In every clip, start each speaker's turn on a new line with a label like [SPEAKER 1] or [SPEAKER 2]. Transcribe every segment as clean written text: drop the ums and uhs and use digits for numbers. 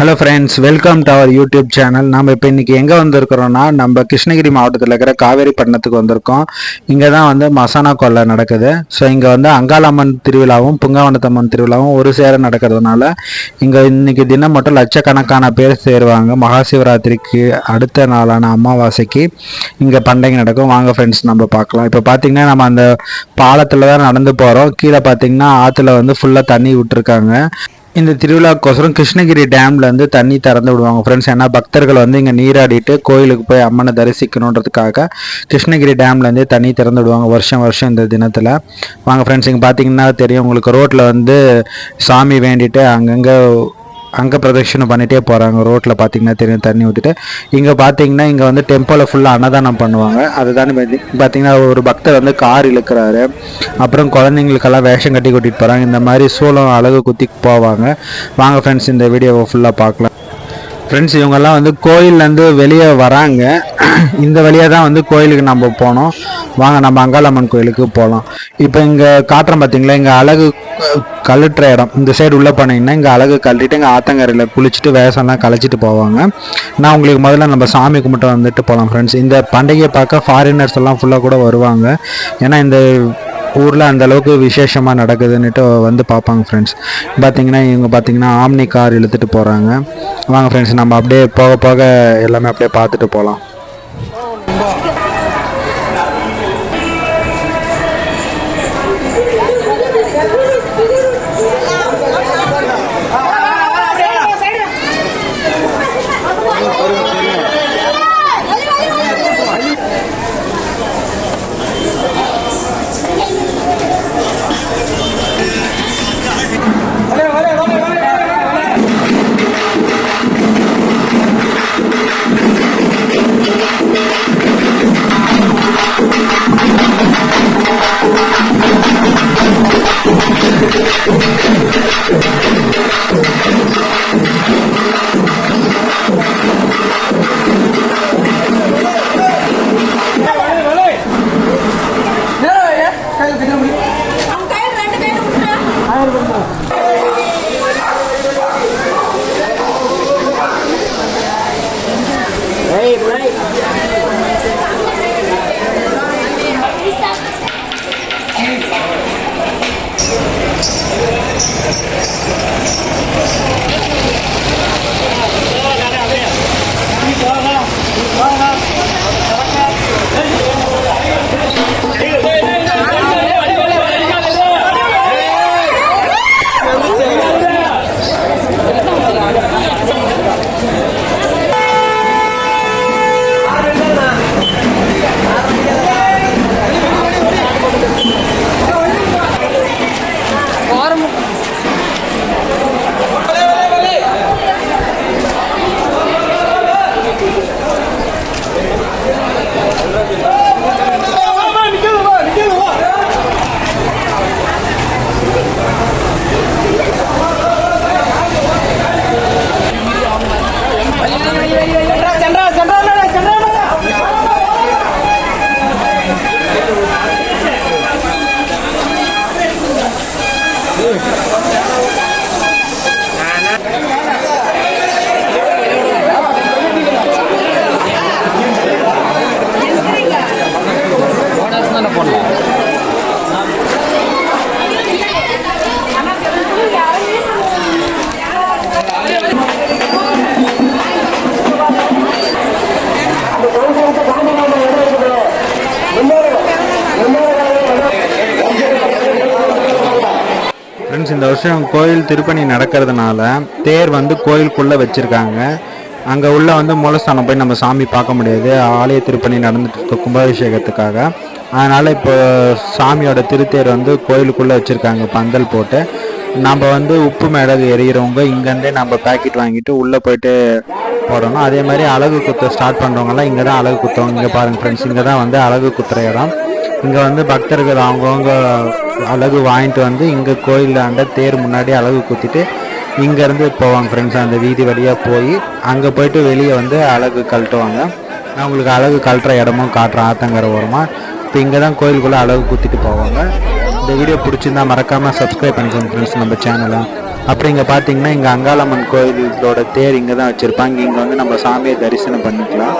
[SPEAKER 1] Hello friends, welcome to our YouTube channel. நம்ம இப்போ இன்றைக்கி எங்கே வந்திருக்கிறோன்னா, நம்ம கிருஷ்ணகிரி மாவட்டத்தில் இருக்கிற காவேரிப்பட்டினத்துக்கு வந்திருக்கோம். இங்கே தான் வந்து மசானா கொள்ளை நடக்குது. ஸோ இங்கே வந்து அங்காளம்மன் திருவிழாவும் புங்காவனத்தம்மன் திருவிழாவும் ஒரு சேர நடக்கிறதுனால இங்கே இன்றைக்கி தினம் மட்டும் லட்சக்கணக்கான பேர் சேருவாங்க. மகா சிவராத்திரிக்கு அடுத்த நாளான அமாவாசைக்கு இங்கே பண்டிகை நடக்கும். வாங்க ஃப்ரெண்ட்ஸ், நம்ம பார்க்கலாம். இப்போ பார்த்திங்கன்னா நம்ம அந்த பாலத்தில் தான் நடந்து போகிறோம். கீழே பார்த்திங்கன்னா ஆற்றுல வந்து ஃபுல்லாக தண்ணி விட்டுருக்காங்க. இந்த திருவிழாக்கோசரம் கிருஷ்ணகிரி டேம்ல இருந்து தண்ணி திறந்து விடுவாங்க ஃப்ரெண்ட்ஸ். ஏன்னா பக்தர்கள் வந்து இங்கே நீராடிட்டு கோயிலுக்கு போய் அம்மனை தரிசிக்கணுன்றதுக்காக கிருஷ்ணகிரி டேம்ல இருந்தே தண்ணி திறந்து விடுவாங்க வருஷம் வருஷம் இந்த தினத்தில். வாங்க ஃப்ரெண்ட்ஸ், இங்கே பார்த்தீங்கன்னா தெரியும் உங்களுக்கு, ரோட்டில் வந்து சாமி வேண்டிட்டு அங்கே பிரதட்சணம் பண்ணிகிட்டே போகிறாங்க. ரோட்டில் பார்த்தீங்கன்னா தெரியும் தண்ணி ஊற்றிட்டு. இங்கே பார்த்தீங்கன்னா இங்கே வந்து டெம்போவில் ஃபுல்லாக அன்னதானம் பண்ணுவாங்க. அதுதான் பார்த்தீங்கன்னா ஒரு பக்தர் வந்து கார் இழுக்கிறாரு. அப்புறம் குழந்தைங்களுக்கெல்லாம் வேஷம் கட்டி கூட்டிகிட்டு போகிறாங்க. இந்த மாதிரி சூளம் அழகு குத்தி போவாங்க. வாங்க ஃப்ரெண்ட்ஸ், இந்த வீடியோவை ஃபுல்லாக பார்க்கலாம். ஃப்ரெண்ட்ஸ், இவங்கெல்லாம் வந்து கோயிலேருந்து வெளியே வராங்க. இந்த வழியாக தான் வந்து கோயிலுக்கு நம்ம போனோம். வாங்க நம்ம அங்காளம்மன் கோயிலுக்கு போகலாம். இப்போ இங்கே காட்டுறோம் பார்த்தீங்களா, இங்கே அழகு கழுட்டுற இடம். இந்த சைடு உள்ளே போனீங்கன்னா இங்கே அழகு கழட்டிட்டு இங்கே ஆத்தங்கரையில் குளிச்சுட்டு வேஷம்லாம் கழிச்சிட்டு போவாங்க. நான் உங்களுக்கு முதல்ல நம்ம சாமி கும்பிட்டு வந்துட்டு போகலாம் ஃப்ரெண்ட்ஸ். இந்த பண்டிகையை பார்க்க ஃபாரினர்ஸ் எல்லாம் ஃபுல்லாக கூட வருவாங்க. ஏன்னா இந்த ஊரில் அந்த அளவுக்கு விசேஷமாக நடக்குதுன்னுட்டு வந்து பார்ப்பாங்க ஃப்ரெண்ட்ஸ். பார்த்தீங்கன்னா இவங்க பார்த்தீங்கன்னா ஆம்னி கார் இழுத்துட்டு போகிறாங்க. வாங்க ஃப்ரெண்ட்ஸ், நம்ம அப்படியே போக போக எல்லாமே அப்படியே பார்த்துட்டு போகலாம். இந்த வருஷம் கோயில் திருப்பணி நடக்கிறதுனால தேர் வந்து கோயிலுக்குள்ளே வச்சுருக்காங்க. அங்கே உள்ள வந்து மூலஸ்தானம் போய் நம்ம சாமி பார்க்க முடியாது. ஆலய திருப்பணி நடந்துட்டு இருக்க கும்பாபிஷேகத்துக்காக. அதனால் இப்போ சாமியோட திருத்தேர் வந்து கோயிலுக்குள்ளே வச்சுருக்காங்க பந்தல் போட்டு. நம்ம வந்து உப்பு மிளகு எறிகிறவங்க இங்கேருந்தே நம்ம பேக்கெட் வாங்கிட்டு உள்ளே போயிட்டு போடணும். அதே மாதிரி அழகு குத்த ஸ்டார்ட் பண்ணுறவங்கலாம் இங்கே தான் அழகு குத்துவாங்க. இங்கே பாருங்கள் ஃப்ரெண்ட்ஸ், இங்கே தான் வந்து அழகு குத்துற இடம். இங்கே வந்து பக்தர்கள் அவங்கவுங்க அழகு வாங்கிட்டு வந்து இங்கே கோயிலாண்ட தேர் முன்னாடி அழகு குத்திட்டு இங்கேருந்து போவாங்க ஃப்ரெண்ட்ஸ். அந்த வீதி வழியாக போய் அங்கே போயிட்டு வெளியே வந்து அழகு கழட்டுவாங்க. நான் உங்களுக்கு அழகு கழட்டுற இடமும் காட்டுறேன் ஆத்தங்கரை ஓரமாக. இப்போ இங்கே தான் கோயிலுக்குள்ளே அழகு குத்திட்டு போவாங்க. இந்த வீடியோ பிடிச்சிருந்தா மறக்காமல் சப்ஸ்கிரைப் பண்ணிக்கோங்க ஃப்ரெண்ட்ஸ் நம்ம சேனலை. அப்புறம் இங்கே பார்த்தீங்கன்னா இங்கே அங்காளம்மன் கோயிலோட தேர் இங்கே தான் வச்சுருப்பாங்க. இங்கே வந்து நம்ம சாமியை தரிசனம் பண்ணிக்கலாம்.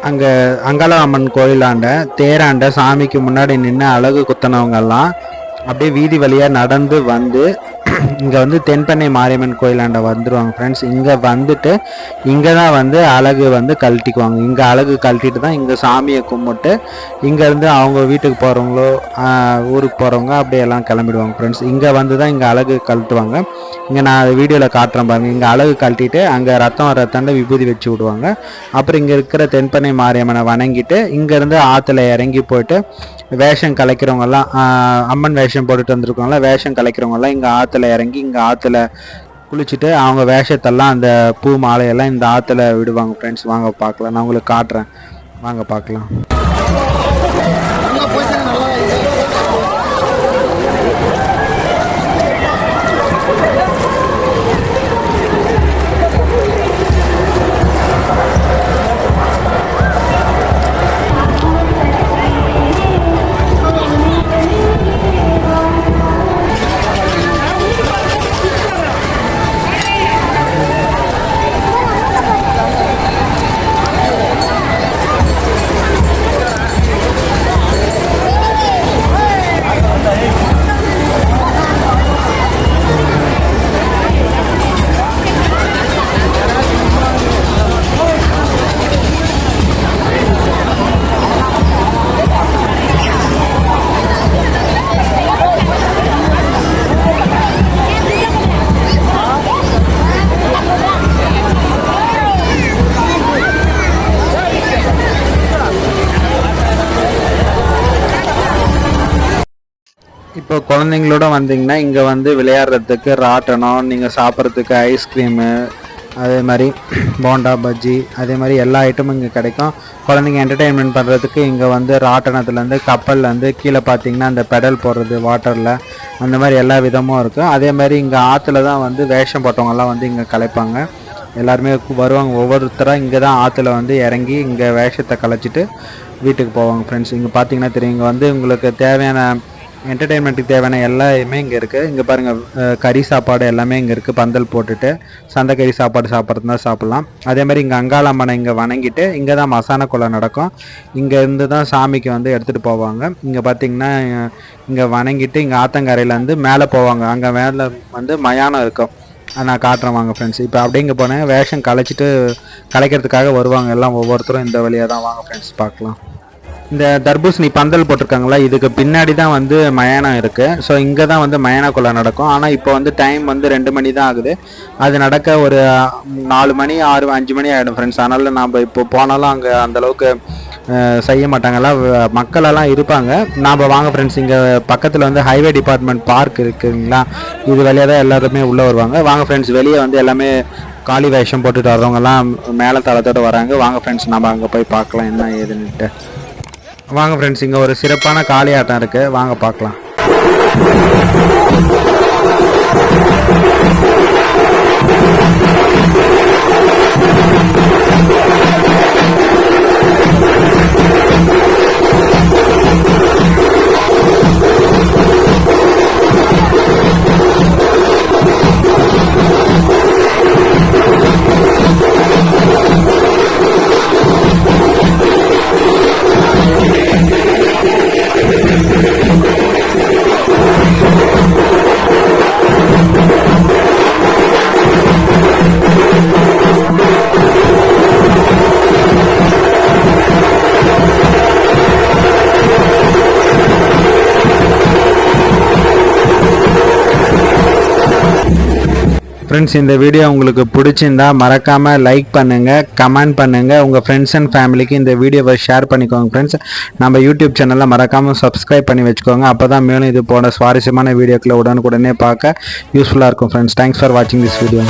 [SPEAKER 1] அங்கே அங்காளம்மன் கோயிலாண்ட தேராண்ட சாமிக்கு முன்னாடி நின்று அழகு குத்தினவங்கெல்லாம் அப்படியே வீதி வழியாக நடந்து வந்து இங்கே வந்து தென்பெண்ணை மாரியம்மன் கோயிலாண்ட வந்துடுவாங்க ஃப்ரெண்ட்ஸ். இங்கே வந்துட்டு இங்கே தான் வந்து அழகு வந்து கழட்டிக்குவாங்க. இங்கே அழகு கழட்டிட்டு தான் இங்கே சாமியை கும்பிட்டு இங்கேருந்து அவங்க வீட்டுக்கு போகிறவங்களோ ஊருக்கு போகிறவங்க அப்படியே எல்லாம் கிளம்பிடுவாங்க ஃப்ரெண்ட்ஸ். இங்கே வந்து தான் இங்கே அழகு கழட்டுவாங்க. இங்கே நான் வீடியோவில் காட்டுறேன் பாருங்கள். இங்கே அழகு கழட்டிட்டு அங்கே ரத்தம் ரத்தாண்ட விபூதி வச்சு விடுவாங்க. அப்புறம் இங்கே இருக்கிற தென்பெண்ணை மாரியம்மனை வணங்கிட்டு இங்கேருந்து ஆற்றுல இறங்கி போயிட்டு வேஷம் கலைக்கிறவங்கெல்லாம் அம்மன் வேஷம் போட்டுட்டு வந்திருக்கவங்கள வேஷம் கலைக்கிறவங்கெல்லாம் இங்கே ஆற்றுல இறங்கி இங்கே ஆற்றுல குளிச்சுட்டு அவங்க வேஷத்தெல்லாம் அந்த பூ மாலையெல்லாம் இந்த ஆற்றுல விடுவாங்க ஃப்ரெண்ட்ஸ். வாங்க பார்க்கலாம், நான் உங்களுக்கு காட்டுறேன், வாங்க பார்க்கலாம். இப்போ குழந்தைங்களோட வந்தீங்கன்னா இங்கே வந்து விளையாடுறதுக்கு ராட்டனம், நீங்கள் சாப்பிட்றதுக்கு ஐஸ்கிரீமு, அதே மாதிரி போண்டா பஜ்ஜி, அதே மாதிரி எல்லா ஐட்டமும் இங்கே கிடைக்கும். குழந்தைங்க என்டர்டெயின்மெண்ட் பண்ணுறதுக்கு இங்கே வந்து ராட்டனத்துலேருந்து கப்பல்லேருந்து கீழே பார்த்தீங்கன்னா அந்த பெடல் போடுறது வாட்டரில், அந்த மாதிரி எல்லா விதமும் இருக்கும். அதே மாதிரி இங்கே ஆற்றுல தான் வந்து வேஷம் போட்டவங்கெல்லாம் வந்து இங்கே கலைப்பாங்க. எல்லாருமே வருவாங்க, ஒவ்வொருத்தராக இங்கே தான் ஆற்றுல வந்து இறங்கி இங்கே வேஷத்தை கலைச்சிட்டு வீட்டுக்கு போவாங்க ஃப்ரெண்ட்ஸ். இங்கே பார்த்தீங்கன்னா தெரியும், இங்கே வந்து உங்களுக்கு தேவையான என்டர்டெயின்மெண்ட்டுக்கு தேவையான எல்லாமே இங்கே இருக்குது. இங்கே பாருங்கள், கறி சாப்பாடு எல்லாமே இங்கே இருக்குது. பந்தல் போட்டுட்டு சந்தைக்கறி சாப்பாடு சாப்பிட்றதுனா சாப்பிட்லாம். அதே மாதிரி இங்கே அங்காளம்மனை இங்கே வணங்கிட்டு இங்கே தான் மசான கொலை நடக்கும். இங்கேருந்து தான் சாமிக்கு வந்து எடுத்துகிட்டு போவாங்க. இங்கே பார்த்திங்கன்னா இங்கே வணங்கிட்டு இங்கே ஆத்தங்கரையிலேருந்து மேலே போவாங்க. அங்கே மேலே வந்து மயானம் இருக்கும், நான் காட்டுறேன் வாங்க ஃப்ரெண்ட்ஸ். இப்போ அப்படியே இங்கே போனேன், வேஷம் கலைக்கிறதுக்காக வருவாங்க எல்லாம், ஒவ்வொருத்தரும் இந்த வழியாக தான். வாங்க ஃப்ரெண்ட்ஸ் பார்க்கலாம். இந்த தர்பூசணி பந்தல் போட்டிருக்காங்களா, இதுக்கு பின்னாடி தான் வந்து மயானம் இருக்குது. ஸோ இங்கே தான் வந்து மயான கொலை நடக்கும். ஆனால் இப்போ வந்து டைம் வந்து 2 மணி தான் ஆகுது. அது நடக்க ஒரு 4 மணி 5 மணி ஆகிடும் ஃப்ரெண்ட்ஸ். அதனால் நம்ம இப்போ போனாலும் அங்கே அந்தளவுக்கு செய்ய மாட்டாங்கல்ல, மக்களெல்லாம் இருப்பாங்க. நாம் வாங்க ஃப்ரெண்ட்ஸ், இங்கே பக்கத்தில் வந்து ஹைவே டிபார்ட்மெண்ட் பார்க் இருக்குங்களா, இது வழியாக தான் எல்லாருமே உள்ளே வருவாங்க. வாங்க ஃப்ரெண்ட்ஸ், வெளியே வந்து எல்லாமே காளி வேஷம் போட்டுட்டு வர்றவங்கெல்லாம் மேலே தளத்தோடு வராங்க. வாங்க ஃப்ரெண்ட்ஸ், நம்ம அங்கே போய் பார்க்கலாம் என்ன ஏதுன்னுட்டு. வாங்க ஃப்ரெண்ட்ஸ், இங்கே ஒரு சிறப்பான காளி ஆட்டம் இருக்குது, வாங்க பார்க்கலாம். ஃப்ரெண்ட்ஸ், இந்த வீடியோ உங்களுக்கு பிடிச்சிருந்தா மறக்காமல் லைக் பண்ணுங்கள், கமெண்ட் பண்ணுங்கள், உங்கள் ஃப்ரெண்ட்ஸ் அண்ட் ஃபேமிலிக்கு இந்த வீடியோவை ஷேர் பண்ணிக்கோங்க. ஃப்ரெண்ட்ஸ், நம்ம யூடியூப் சேனலில் மறக்காமல் சப்ஸ்கிரைப் பண்ணி வச்சுக்கோங்க. அப்போ தான் மேலும் இது போன்ற சுவாரஸ்யமான வீடியோக்களை உடனுக்குடனே பார்க்க யூஸ்ஃபுல்லாக இருக்கும். ஃப்ரெண்ட்ஸ், தேங்க்ஸ் ஃபார் வாட்சிங் திஸ் வீடியோ.